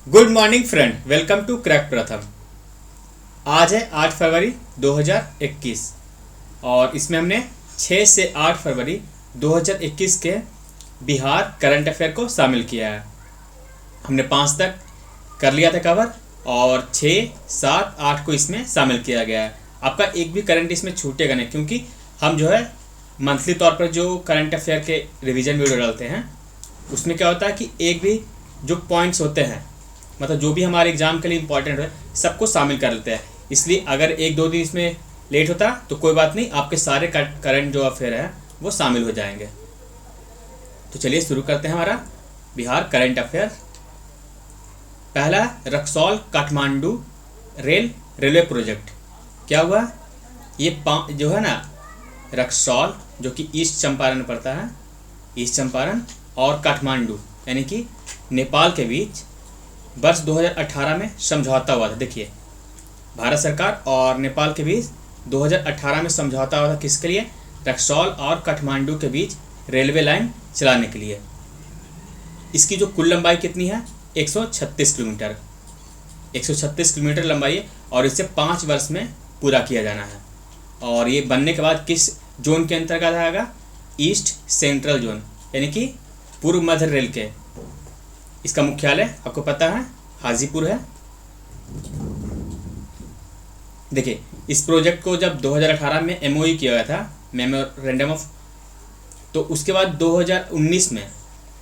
Good morning friend, welcome to crack Pratham. आज है 8 फरवरी 2021 और इसमें हमने 6 से 8 फरवरी 2021 के बिहार करंट अफेयर को शामिल किया है। हमने 5 तक कर लिया था कवर और 6, 7, 8 को इसमें शामिल किया गया है। आपका एक भी करंट इसमें छूटेगा नहीं, क्योंकि हम जो है मंथली तौर पर जो करंट अफेयर के रिवीजन वीडियो डालते हैं उसमें क्या होता है कि एक भी जो पॉइंट्स होते हैं, मतलब जो भी हमारे एग्जाम के लिए इंपॉर्टेंट है, सबको शामिल कर लेते हैं। इसलिए अगर एक दो दिन इसमें लेट होता तो कोई बात नहीं, आपके सारे करंट जो अफेयर है वो शामिल हो जाएंगे। तो चलिए शुरू करते हैं हमारा बिहार करंट अफेयर। पहला, रक्सौल काठमांडू रेलवे प्रोजेक्ट। क्या हुआ? ये जो है ना, रक्सौल जो कि ईस्ट चंपारण पड़ता है, ईस्ट चंपारण और काठमांडू यानी कि नेपाल के बीच वर्ष 2018 में समझौता हुआ था। देखिए, भारत सरकार और नेपाल के बीच 2018 में समझौता हुआ था। किसके लिए? रक्सौल और काठमांडू के बीच रेलवे लाइन चलाने के लिए। इसकी जो कुल लंबाई कितनी है? 136 किलोमीटर। 136 किलोमीटर लंबाई है और इसे 5 वर्ष में पूरा किया जाना है। और ये बनने के बाद किस जोन के अंतर्गत आएगा? ईस्ट सेंट्रल जोन यानी कि पूर्व मध्य रेल के। इसका मुख्यालय आपको पता है हाजीपुर है। देखिए, इस प्रोजेक्ट को जब 2018 में एमओयू किया गया था, मेमोरेंडम ऑफ, तो उसके बाद 2019 में,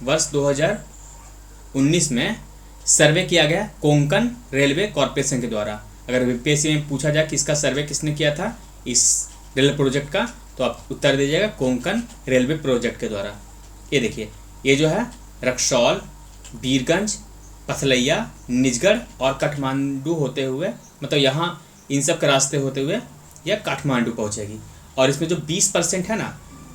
वर्ष 2019 में सर्वे किया गया कोंकण रेलवे कॉरपोरेशन के द्वारा। अगर यूपीएससी में पूछा जाए कि इसका सर्वे किसने किया था इस रेल प्रोजेक्ट का, तो आप उत्तर दीजिएगा कोंकण रेलवे प्रोजेक्ट के द्वारा। ये देखिए, ये जो है रक्सौल, बीरगंज, पथलैया, निजगढ़ और काठमांडू होते हुए, मतलब यहाँ इन सब के रास्ते होते हुए यह काठमांडू पहुँचेगी। और इसमें जो 20% है ना,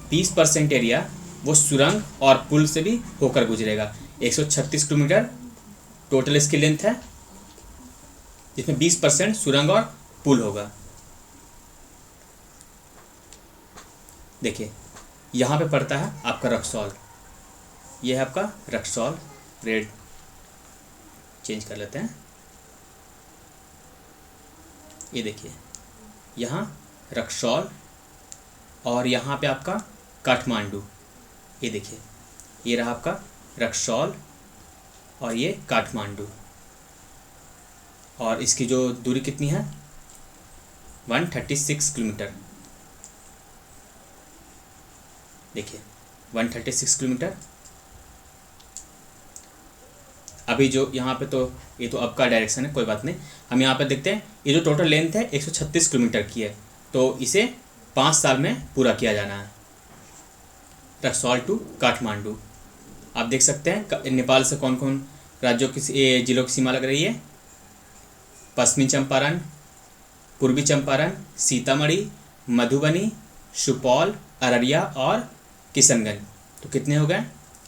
20% एरिया वो सुरंग और पुल से भी होकर गुजरेगा। 136 किलोमीटर टोटल इसकी लेंथ है, जिसमें 20% सुरंग और पुल होगा। देखिए, यहाँ पे पड़ता है आपका रक्सौल। यह है आपका रक्सौल। रेड चेंज कर लेते हैं। ये देखिए, यहाँ रक्सौल और यहाँ पे आपका काठमांडू। ये देखिए, ये रहा आपका रक्सौल और ये काठमांडू। और इसकी जो दूरी कितनी है? 136 किलोमीटर। देखिए, 136 किलोमीटर। अभी जो यहाँ पे, तो ये तो अब का डायरेक्शन है, कोई बात नहीं। हम यहाँ पे देखते हैं, ये जो टोटल लेंथ है 136 किलोमीटर की है, तो इसे 5 साल में पूरा किया जाना है। रक्सौल टू काठमांडू। आप देख सकते हैं नेपाल से कौन कौन राज्यों की जिलों की सीमा लग रही है। पश्चिमी चंपारण, पूर्वी चंपारण, सीतामढ़ी, मधुबनी, सुपौल, अररिया और किशनगंज। तो कितने हो गए?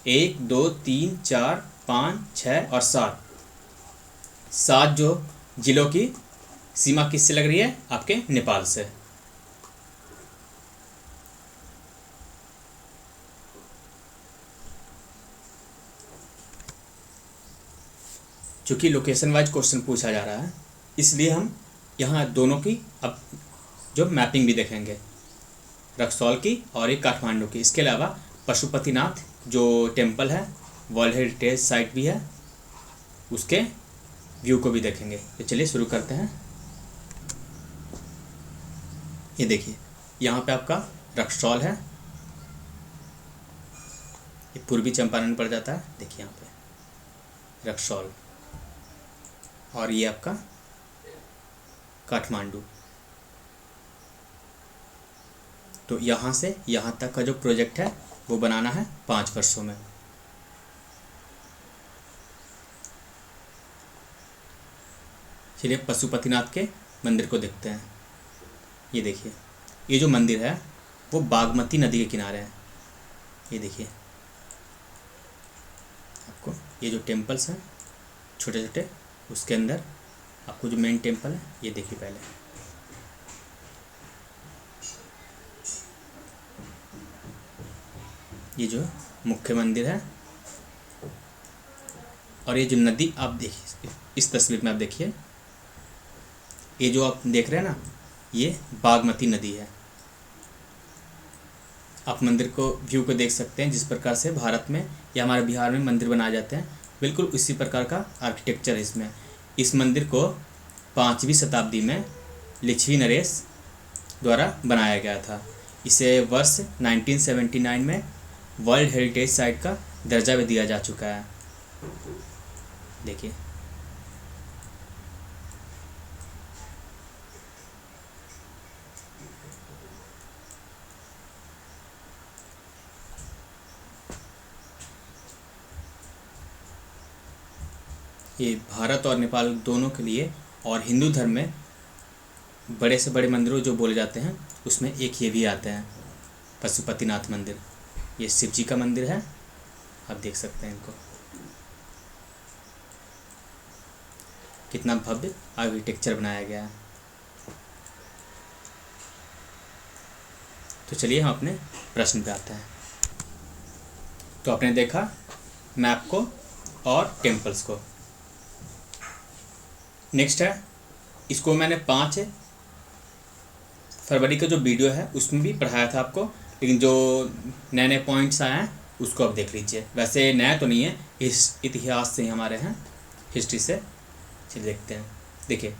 1, 2, 3, 4, 5, 6 और 7 जो जिलों की सीमा किससे लग रही है? आपके नेपाल से। चूँकि लोकेशन वाइज क्वेश्चन पूछा जा रहा है, इसलिए हम यहाँ दोनों की अब जो मैपिंग भी देखेंगे, रक्सौल की और एक काठमांडू की। इसके अलावा पशुपतिनाथ जो टेम्पल है, वर्ल्ड हेरिटेज साइट भी है, उसके व्यू को भी देखेंगे। तो चलिए शुरू करते हैं। ये देखिए, यहाँ पे आपका रक्सौल है, ये पूर्वी चंपारण पड़ जाता है। देखिए यहाँ पे रक्सौल, और ये आपका काठमांडू। तो यहाँ से यहाँ तक का जो प्रोजेक्ट है वो बनाना है 5 वर्षों में। चलिए पशुपतिनाथ के मंदिर को देखते हैं। ये देखिए, ये जो मंदिर है वो बागमती नदी के किनारे है। ये देखिए, आपको ये जो टेम्पल्स हैं छोटे छोटे, उसके अंदर आपको जो मेन टेम्पल है, ये देखिए पहले। ये जो मुख्य मंदिर है, और ये जो नदी आप देखिए, इस तस्वीर में आप देखिए, ये जो आप देख रहे हैं ना, ये बागमती नदी है। आप मंदिर को व्यू को देख सकते हैं, जिस प्रकार से भारत में या हमारे बिहार में मंदिर बनाए जाते हैं, बिल्कुल उसी प्रकार का आर्किटेक्चर है इसमें। इस मंदिर को 5वीं शताब्दी में लिच्छवी नरेश द्वारा बनाया गया था। इसे वर्ष 1979 में वर्ल्ड हेरिटेज साइट का दर्जा भी दिया जा चुका है। देखिए, ये भारत और नेपाल दोनों के लिए और हिंदू धर्म में बड़े से बड़े मंदिरों जो बोले जाते हैं उसमें एक ये भी आते हैं, पशुपतिनाथ मंदिर। ये शिव जी का मंदिर है, आप देख सकते हैं इनको, कितना भव्य आर्किटेक्चर बनाया गया है। तो चलिए हम अपने प्रश्न पे आते हैं। तो आपने देखा मैप को और टेम्पल्स को। नेक्स्ट है, इसको मैंने 5 फरवरी का जो वीडियो है उसमें भी पढ़ाया था आपको, लेकिन जो नए नए पॉइंट्स आए हैं उसको आप देख लीजिए। वैसे नया तो नहीं है, इस इतिहास से ही हमारे हैं, हिस्ट्री से। चलिए देखते हैं। देखिए,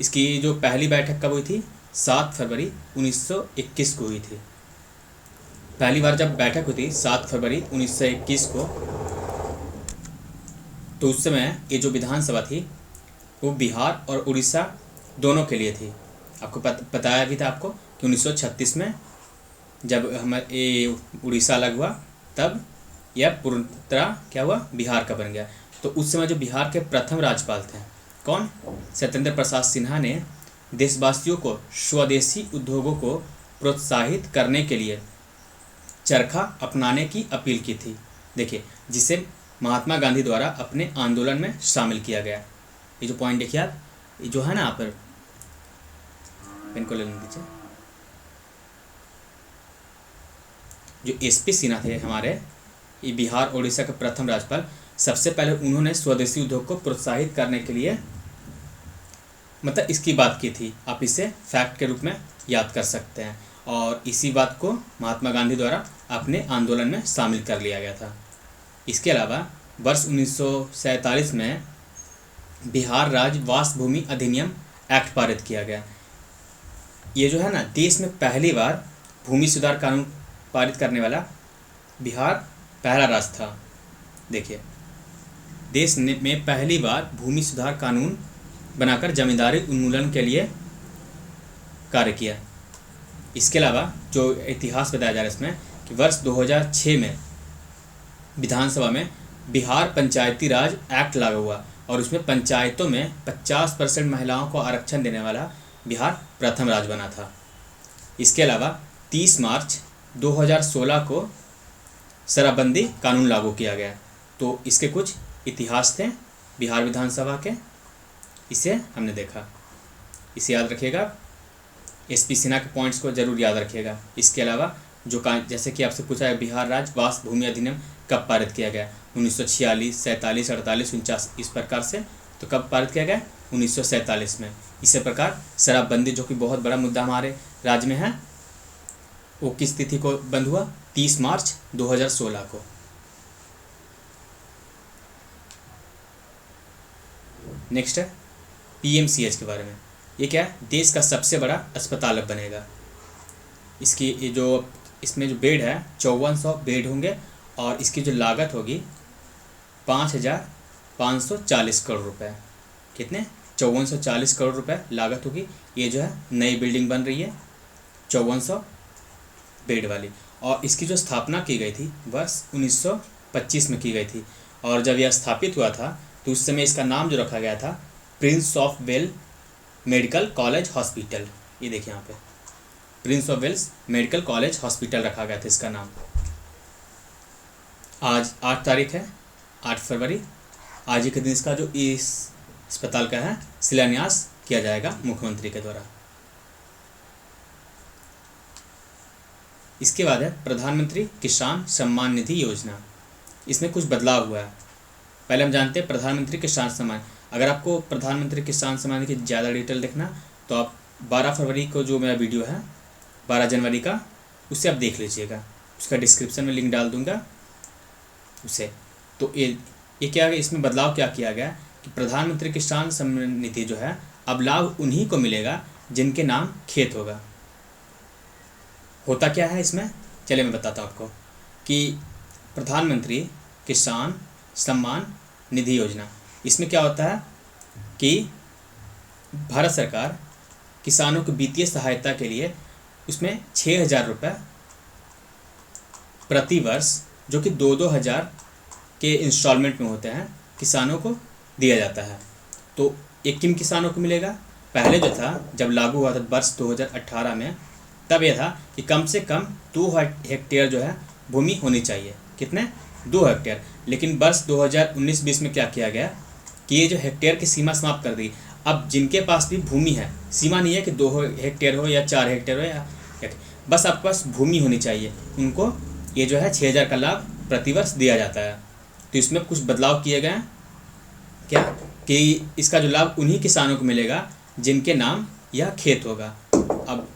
इसकी जो पहली बैठक कब हुई थी? 7 फरवरी 1921 को हुई थी। पहली बार जब बैठक हुई थी 7 फरवरी 1921 को, तो उस समय ये जो विधानसभा थी वो बिहार और उड़ीसा दोनों के लिए थी। आपको बताया भी था आपको कि 1936 में जब हमारे ये उड़ीसा अलग हुआ, तब यह पूर्णतः क्या हुआ, बिहार का बन गया। तो उस समय जो बिहार के प्रथम राज्यपाल थे, कौन? सत्येंद्र प्रसाद सिन्हा ने देशवासियों को स्वदेशी उद्योगों को प्रोत्साहित करने के लिए चरखा अपनाने की अपील की थी। देखिए, जिसे महात्मा गांधी द्वारा अपने आंदोलन में शामिल किया गया। ये जो पॉइंट देखिए आप, ये जो है ना, यहाँ पर पेन को ले लीजिए। जो एसपी सिन्हा थे हमारे, ये बिहार उड़ीसा के प्रथम राज्यपाल, सबसे पहले उन्होंने स्वदेशी उद्योग को प्रोत्साहित करने के लिए मतलब इसकी बात की थी। आप इसे फैक्ट के रूप में याद कर सकते हैं। और इसी बात को महात्मा गांधी द्वारा अपने आंदोलन में शामिल कर लिया गया था। इसके अलावा वर्ष 1947 में बिहार राज्य वास भूमि अधिनियम एक्ट पारित किया गया। ये जो है ना, देश में पहली बार भूमि सुधार कानून पारित करने वाला बिहार पहला राज्य था। देखिए, देश में पहली बार भूमि सुधार कानून बनाकर जमींदारी उन्मूलन के लिए कार्य किया। इसके अलावा जो इतिहास बताया जा रहा है इसमें कि वर्ष 2006 में विधानसभा में बिहार पंचायती राज एक्ट लागू हुआ और उसमें पंचायतों में 50% महिलाओं को आरक्षण देने वाला बिहार प्रथम राज्य बना था। इसके अलावा 30 मार्च 2016 को शराबबंदी कानून लागू किया गया। तो इसके कुछ इतिहास थे बिहार विधानसभा के, इसे हमने देखा। इसे याद रखिएगा, एसपी सिन्हा के पॉइंट्स को जरूर याद रखिएगा। इसके अलावा जो जैसे कि आपसे पूछा है, बिहार राज्य वास भूमि अधिनियम कब पारित किया गया? 1946, 47, 48, 49, इस प्रकार से। तो कब पारित किया गया? 1947 में। इसी प्रकार शराबबंदी, जो कि बहुत बड़ा मुद्दा हमारे राज्य में है, वो किस तिथि को बंद हुआ? 30 मार्च 2016 को। नेक्स्ट है पीएमसीएच के बारे में। ये क्या है? देश का सबसे बड़ा अस्पताल अब बनेगा। इसकी इसमें जो बेड है 5400 बेड होंगे और इसकी जो लागत होगी 5,540 करोड़ रुपए। कितने? 5440 करोड़ रुपए लागत होगी। ये जो है नई बिल्डिंग बन रही है 5400 बेड वाली, और इसकी जो स्थापना की गई थी वर्ष 1925 में की गई थी। और जब यह स्थापित हुआ था तो उस समय इसका नाम जो रखा गया था Prince of Wales Medical College Hospital. ये देखिए यहाँ पे Prince of Wales Medical College Hospital रखा गया था इसका नाम। आज 8 तारीख है, 8 फरवरी। आज ही के दिन इसका जो इस अस्पताल का है शिलान्यास किया जाएगा मुख्यमंत्री के द्वारा। इसके बाद है प्रधानमंत्री किसान सम्मान निधि योजना। इसमें कुछ बदलाव हुआ है। पहले हम जानते हैं प्रधानमंत्री किसान सम्मान। अगर आपको प्रधानमंत्री किसान सम्मान की ज़्यादा डिटेल देखना तो आप 12 फरवरी को जो मेरा वीडियो है 12 जनवरी का, उससे आप देख लीजिएगा, उसका डिस्क्रिप्शन में लिंक डाल दूंगा उसे। तो ये क्या है, इसमें बदलाव क्या किया गया कि प्रधानमंत्री किसान सम्मान निधि जो है अब लाभ उन्हीं को मिलेगा जिनके नाम खेत होगा। होता क्या है इसमें, चलिए मैं बताता हूँ आपको कि प्रधानमंत्री किसान सम्मान निधि योजना, इसमें क्या होता है कि भारत सरकार किसानों को वित्तीय सहायता के लिए उसमें 6,000 रुपये प्रति वर्ष, जो कि 2-2 हज़ार के इंस्टॉलमेंट में होते हैं, किसानों को दिया जाता है। तो ये किन किसानों को मिलेगा, पहले जो था जब लागू हुआ था वर्ष 2018 में, तब यह था कि कम से कम 2 हेक्टेयर जो है भूमि होनी चाहिए। कितने, 2 हेक्टेयर। लेकिन वर्ष 2019-20 में क्या किया गया कि ये जो हेक्टेयर की सीमा समाप्त कर दी। अब जिनके पास भी भूमि है, सीमा नहीं है कि 2 हेक्टेयर हो या 4 हेक्टेयर हो या बस आपके पास भूमि होनी चाहिए, उनको ये जो है 6,000 का लाभ प्रतिवर्ष दिया जाता है। तो इसमें कुछ बदलाव किए गए हैं क्या कि इसका जो लाभ उन्हीं किसानों को मिलेगा जिनके नाम यह खेत होगा। अब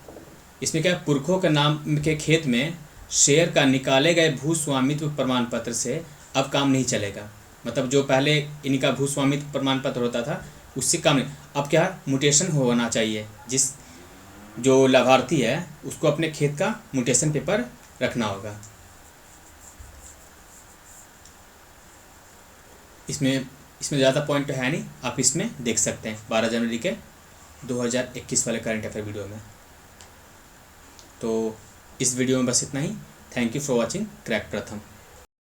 इसमें क्या, पुरखों के नाम के खेत में शेयर का निकाले गए भू स्वामित्व प्रमाण पत्र से अब काम नहीं चलेगा। मतलब जो पहले इनका भू स्वामित्व प्रमाण पत्र होता था उससे काम नहीं, अब क्या म्यूटेशन होना चाहिए, जिस जो लाभार्थी है उसको अपने खेत का म्यूटेशन पेपर रखना होगा। इसमें ज़्यादा पॉइंट तो है नहीं, आप इसमें देख सकते हैं 12 जनवरी के 2021 वाले करंट अफेयर वीडियो में। तो इस वीडियो में बस इतना ही। Thank you for watching crack प्रथम।